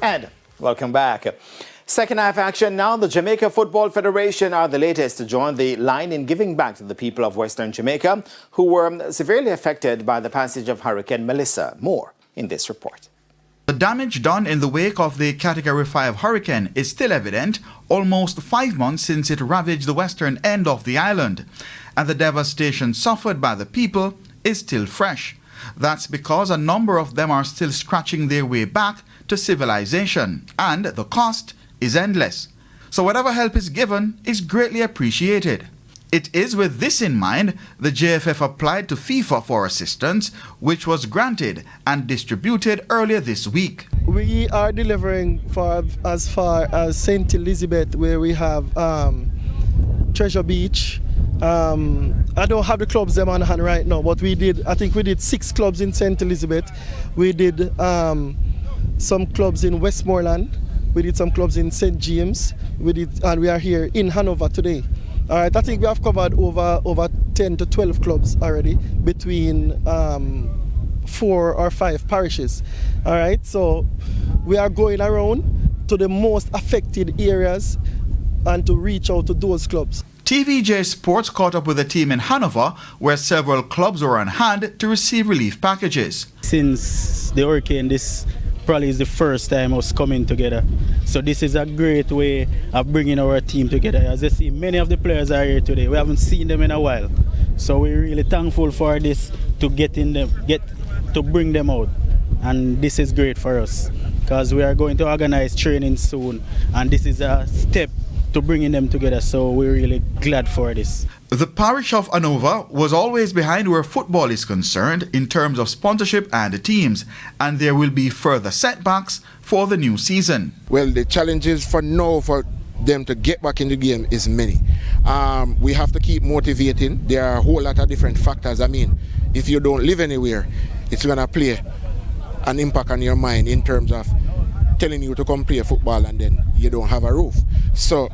And welcome back. Second half action now. The Jamaica Football Federation are the latest to join the line in giving back to the people of Western Jamaica who were severely affected by the passage of Hurricane Melissa. More in this report. The damage done in the wake of the Category 5 hurricane is still evident almost 5 months since it ravaged the western end of the island, and the devastation suffered by the people is still fresh. That's because a number of them are still scratching their way back to civilization, and the cost is endless. So whatever help is given is greatly appreciated. It is with this in mind the JFF applied to FIFA for assistance, which was granted and distributed earlier this week. We are delivering for as far as St. Elizabeth, where we have Treasure Beach. I don't have the clubs them on hand right now, but I think we did 6 clubs in St. Elizabeth. We did some clubs in Westmoreland. We did some clubs in St. James. And we are here in Hanover today. All right, I think we have covered over 10 to 12 clubs already between 4 or 5 parishes. All right, so we are going around to the most affected areas and to reach out to those clubs. TVJ Sports caught up with a team in Hanover where several clubs were on hand to receive relief packages. Since the hurricane, this probably is the first time us coming together. So this is a great way of bringing our team together. As you see, many of the players are here today. We haven't seen them in a while. So we're really thankful for this to to bring them out. And this is great for us because we are going to organize training soon, and this is a step to bringing them together, so we're really glad for this. The parish of Hanover was always behind where football is concerned in terms of sponsorship and the teams, and there will be further setbacks for the new season. Well, the challenges for now for them to get back in the game is many. We have to keep motivating. There are a whole lot of different factors. I mean, if you don't live anywhere, it's going to play an impact on your mind in terms of telling you to come play football and then you don't have a roof. So,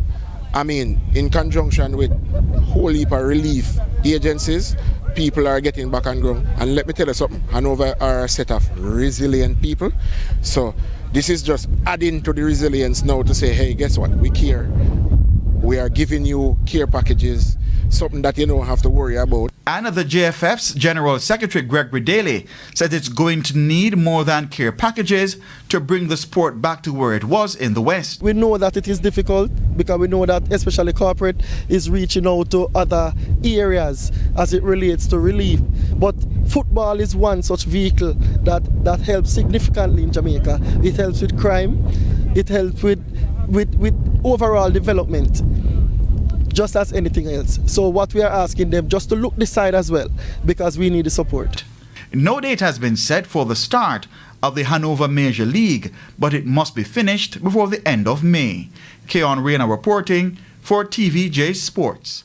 I mean, in conjunction with a whole heap of relief agencies, people are getting back on ground. And let me tell you something, Hanover are a set of resilient people. So this is just adding to the resilience now to say, hey, guess what, we care. We are giving you care packages, something that you don't have to worry about. And the JFF's General Secretary Gregory Daly said it's going to need more than care packages to bring the sport back to where it was in the West. We know that it is difficult because we know that especially corporate is reaching out to other areas as it relates to relief. But football is one such vehicle that helps significantly in Jamaica. It helps with crime, it helps with overall development, just as anything else. So what we are asking them just to look this side as well, because we need the support. No date has been set for the start of the Hanover Major League, but it must be finished before the end of May. Keon Reyna reporting for TVJ Sports.